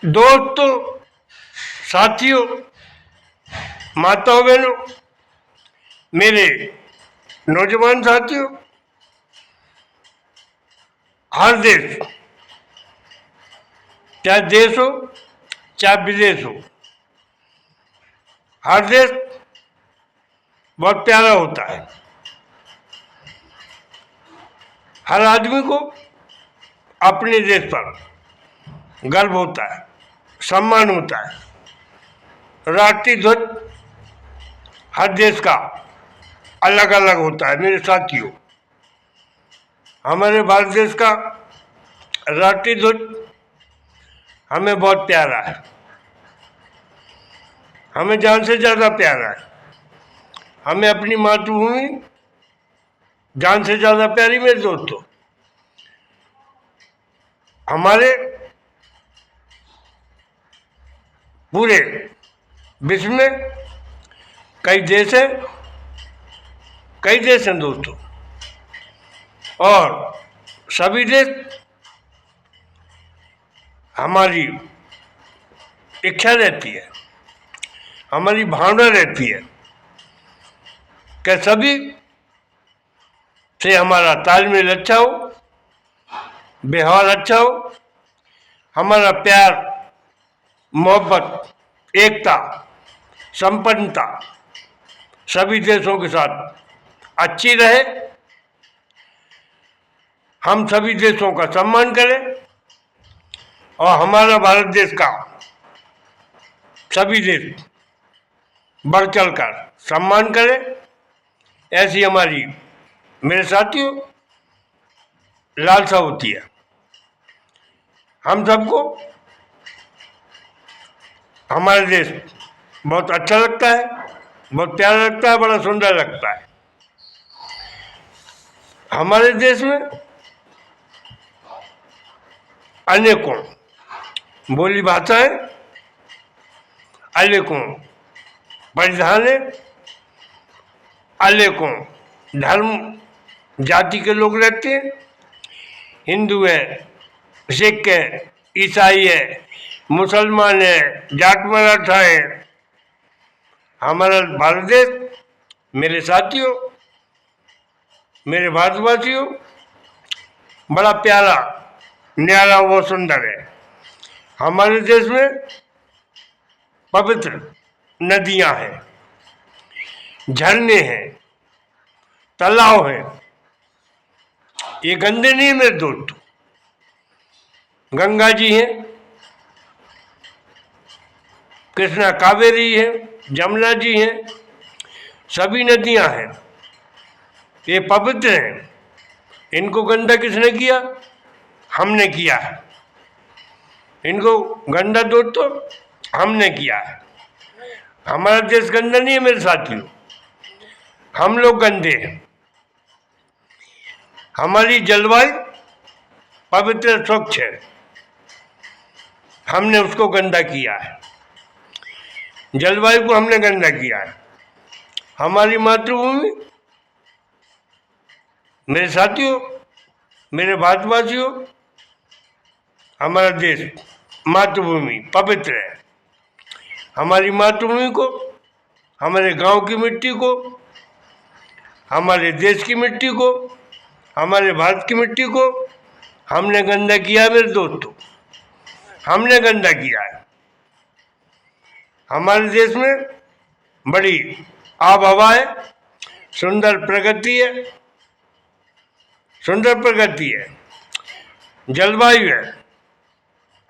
दोस्तों, साथियों, माताओं बहनों, मेरे नौजवान साथियों, हर देश, चाहे देश हो चाहे विदेश हो, हर देश बहुत प्यारा होता है। हर आदमी को अपने देश पर गर्व होता है, सम्मान होता है। राष्ट्रीय ध्वज हर देश का अलग अलग होता है। मेरे साथियों, हमारे भारत देश का राष्ट्रीय ध्वज हमें बहुत प्यारा है, हमें जान से ज्यादा प्यारा है। हमें अपनी मातृभूमि जान से ज्यादा प्यारी। मेरे दोस्तों, हमारे पूरे विश्व में कई देश हैं दोस्तों, और सभी देश हमारी इच्छा रहती है, हमारी भावना रहती है कि सभी से हमारा तालमेल अच्छा हो, व्यवहार अच्छा हो, हमारा प्यार, मोहब्बत, एकता, संपन्नता सभी देशों के साथ अच्छी रहे। हम सभी देशों का सम्मान करें और हमारा भारत देश का सभी देश बढ़ चढ़कर सम्मान करें। ऐसी हमारी, मेरे साथियों, लालसा होती है। हम सबको हमारा देश बहुत अच्छा लगता है, बहुत प्यारा लगता है, बड़ा सुंदर लगता है। हमारे देश में अनेकों बोली भाषाएं, अनेकों परिधान, अनेकों धर्म जाति के लोग रहते हैं। हिंदू है, सिख है, ईसाई है, मुसलमान है, जाट मराठा है। हमारा भारत देश, मेरे साथियों, मेरे भारतवासियों, बड़ा प्यारा, न्यारा व सुंदर है। हमारे देश में पवित्र नदियां हैं, झरने हैं, तालाब हैं। ये गंदे नहीं है मेरे दोस्तों। गंगा जी हैं, कृष्णा कावेरी है, जमुना जी हैं, सभी नदियां हैं। ये पवित्र हैं। इनको गंदा किसने किया? हमने किया है। इनको गंदा दोस्तों हमने किया है। हमारा देश गंदा नहीं है मेरे साथियों, हम लोग गंदे हैं। हमारी जलवायु पवित्र स्वच्छ है, हमने उसको गंदा किया है। जलवायु को हमने गंदा किया है। हमारी मातृभूमि, मेरे साथियों, मेरे भारतवासियों, हमारा देश मातृभूमि पवित्र है। हमारी मातृभूमि को, हमारे गांव की मिट्टी को, हमारे देश की मिट्टी को, हमारे भारत की मिट्टी को हमने गंदा किया है मेरे दोस्तों, हमने गंदा किया है। हमारे देश में बड़ी आब हवा है, सुंदर प्रगति है, सुंदर प्रगति है, जलवायु है,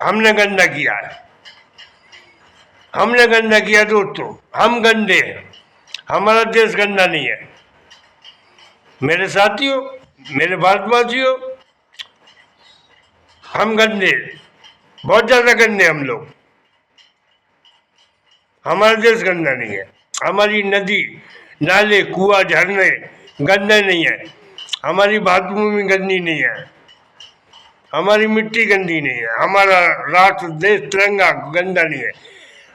हमने गंदा किया है। हमने गंदा किया दोस्तों, हम गंदे हैं, हमारा देश गंदा नहीं है। मेरे साथियों, मेरे भारतवासियों, हम गंदे, बहुत ज्यादा गंदे हम लोग। हमारा देश गंदा नहीं है। हमारी नदी, नाले, कुआं, झरने गंदे नहीं है। हमारी मातृभूमि गंदी नहीं है, हमारी मिट्टी गंदी नहीं है, हमारा राष्ट्र, देश, तिरंगा गंदा नहीं है।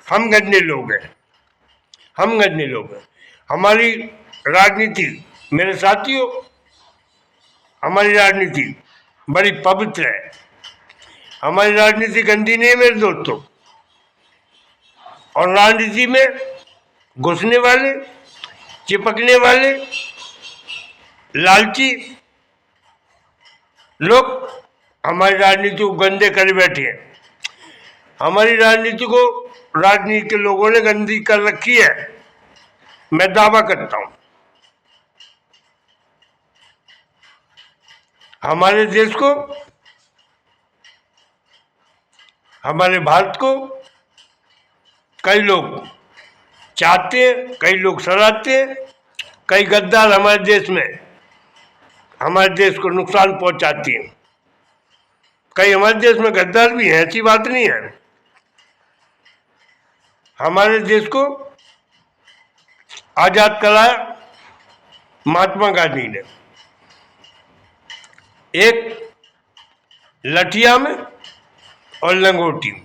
हम गंदे लोग हैं, हम गंदे लोग हैं। हमारी राजनीति, मेरे साथियों, हमारी राजनीति बड़ी पवित्र है। हमारी राजनीति गंदी नहीं है मेरे दोस्तों। और राजनीति में घुसने वाले, चिपकने वाले लालची लोग हमारी राजनीति को गंदे कर बैठे हैं। हमारी राजनीति को राजनीति के लोगों ने गंदी कर रखी है, मैं दावा करता हूं। हमारे देश को, हमारे भारत को कई लोग चाहते हैं, कई लोग सराहते हैं, कई गद्दार हमारे देश में हमारे देश को नुकसान पहुंचाती हैं। कई हमारे देश में गद्दार भी हैं, ऐसी बात नहीं है। हमारे देश को आजाद कराया महात्मा गांधी ने, एक लठिया में और लंगोटी में।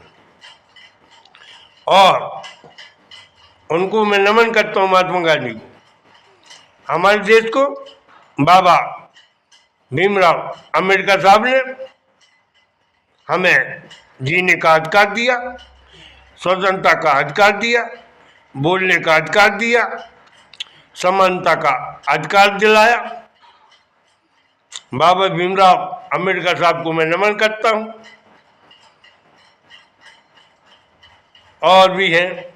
और उनको मैं नमन करता हूं, महात्मा गांधी को। हमारे देश को बाबा भीमराव अम्बेडकर साहब ने हमें जीने का अधिकार दिया, स्वतंत्रता का अधिकार दिया, बोलने का अधिकार दिया, समानता का अधिकार दिलाया। बाबा भीमराव अम्बेडकर साहब को मैं नमन करता हूं। और भी हैं,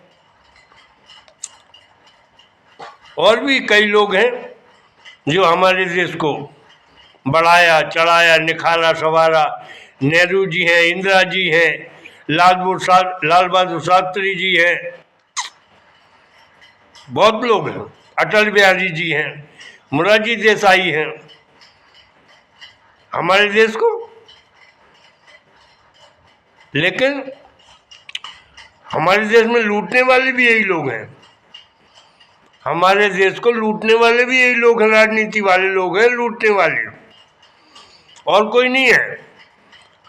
और भी कई लोग हैं जो हमारे देश को बढ़ाया, चढ़ाया, निखारा, संवारा। नेहरू जी हैं, इंदिरा जी हैं, लाल बहादुर शास्त्री जी हैं, बहुत लोग हैं, अटल बिहारी जी हैं, मोरारजी देसाई हैं। हमारे देश को, लेकिन हमारे देश में लूटने वाले भी यही लोग हैं। हमारे देश को लूटने वाले भी यही लोग हैं, राजनीति वाले लोग हैं, लूटने वाले, और कोई नहीं है।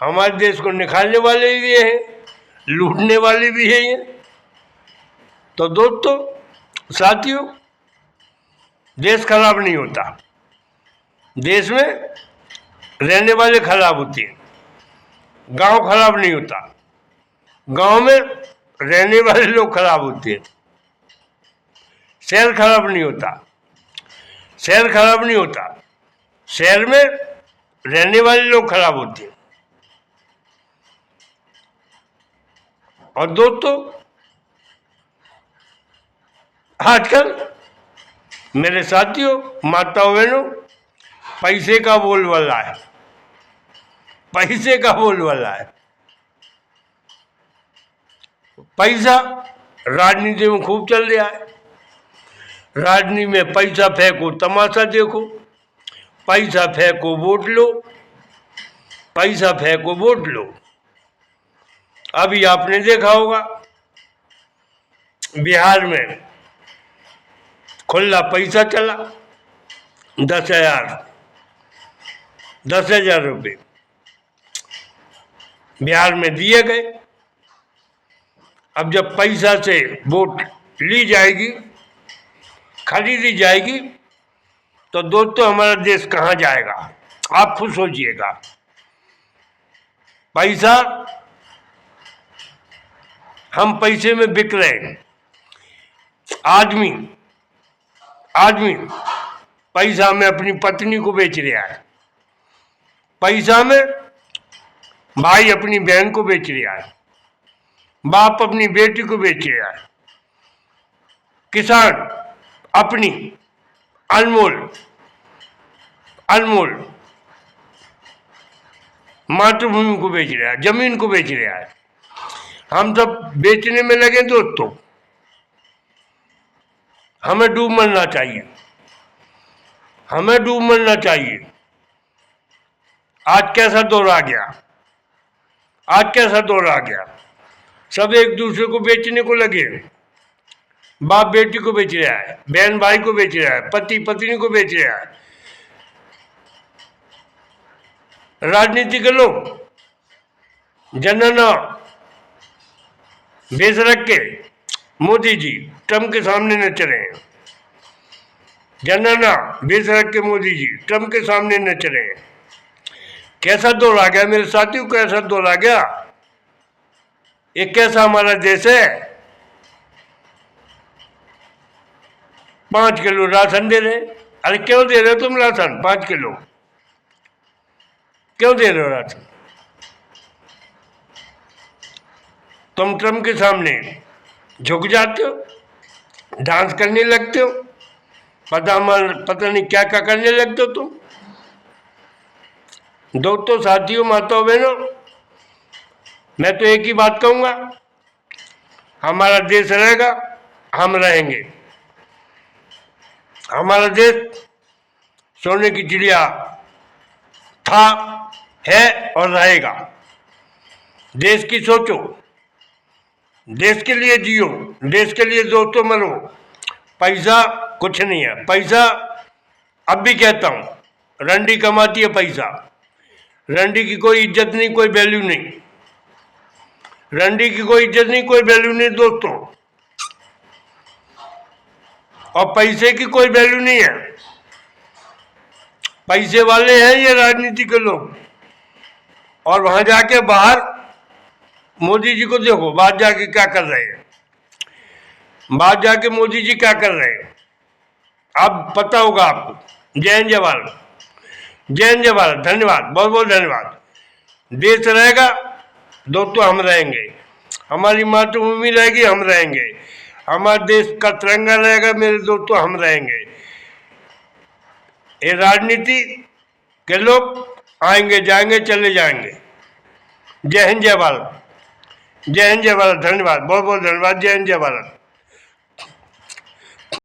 हमारे देश को निकालने वाले भी ये हैं, लूटने वाले भी यही हैं। तो दोस्तों, साथियों, देश खराब नहीं होता, देश में रहने वाले खराब होते हैं। गांव खराब नहीं होता, गांव में रहने वाले लोग खराब होते हैं। शहर खराब नहीं होता, शहर खराब नहीं होता, शहर में रहने वाले लोग खराब होते हैं। और दोस्तों, आजकल मेरे साथियों, माताओं, बहनों, पैसे का बोलबाला है, पैसे का बोलबाला है। पैसा राजनीति में खूब चल रहा है। राजनीति में पैसा फेंको, तमाशा देखो, पैसा फेंको, वोट लो, पैसा फेंको, वोट लो। अभी आपने देखा होगा बिहार में खुला पैसा चला, 10,000 रुपये बिहार में दिए गए। अब जब पैसा से वोट ली जाएगी, खरीदी जाएगी, तो दोस्तों हमारा देश कहाँ जाएगा? आप खुद सोचिएगा। पैसा, हम पैसे में बिक रहे हैं। आदमी पैसा में अपनी पत्नी को बेच रहा है, पैसा में भाई अपनी बहन को बेच रहा है, बाप अपनी बेटी को बेच रहा है, किसान अपनी अनमोल मातृभूमि को बेच रहा है, जमीन को बेच रहा है। हम सब बेचने में लगे दोस्तों। हमें डूब मरना चाहिए, हमें डूब मरना चाहिए। आज कैसा दौर आ गया, आज कैसा दौर आ गया। सब एक दूसरे को बेचने को लगे। बाप बेटी को बेच रहा है, बहन भाई को बेच रहा है, पति पत्नी को बेच रहा है। राजनीति के लोग जनना भेज रख के मोदी जी ट्रम्प के सामने नच रहे हैं। जनना भेज रख के मोदी जी ट्रम्प के सामने नच रहे हैं। कैसा दौर आ गया मेरे साथियों, कैसा दौर आ गया। ये कैसा हमारा देश है। 5 किलो राशन दे रहे। अरे क्यों दे रहे हो तुम राशन 5 किलो, क्यों दे रहे हो राशन? तुम ट्रम्प के सामने झुक जाते हो, डांस करने लगते हो, पता नहीं क्या क्या करने लगते हो तुम। दोस्तों, साथियों, माताओं, बहनों, मैं तो एक ही बात कहूंगा, हमारा देश रहेगा, हम रहेंगे। हमारा देश सोने की चिड़िया था, है और रहेगा। देश की सोचो, देश के लिए जियो, देश के लिए दोस्तों मरो। पैसा कुछ नहीं है। पैसा, अब भी कहता हूं, रंडी कमाती है पैसा। रंडी की कोई इज्जत नहीं, कोई वैल्यू नहीं। रंडी की कोई इज्जत नहीं, कोई वैल्यू नहीं दोस्तों। और पैसे की कोई वैल्यू नहीं है। पैसे वाले हैं ये राजनीति के लोग। और वहां जाके बाहर मोदी जी को देखो, बाहर जाके क्या कर रहे हैं। बाहर जाके मोदी जी क्या कर रहे हैं, अब पता होगा आपको। जय हिंद, जय भारत। जय हिंद, जय भारत। धन्यवाद, बहुत बहुत धन्यवाद। देश रहेगा दोस्तों, हम रहेंगे। हमारी मातृभूमि रहेगी, हम रहेंगे। हमारे देश का तिरंगा रहेगा मेरे दोस्तों, हम रहेंगे। ये राजनीति के लोग आएंगे जाएंगे चले जाएंगे। जय हिंद, जय भारत। जय हिंद, जय भारत। धन्यवाद, बहुत बहुत धन्यवाद। जय हिंद, जय भारत।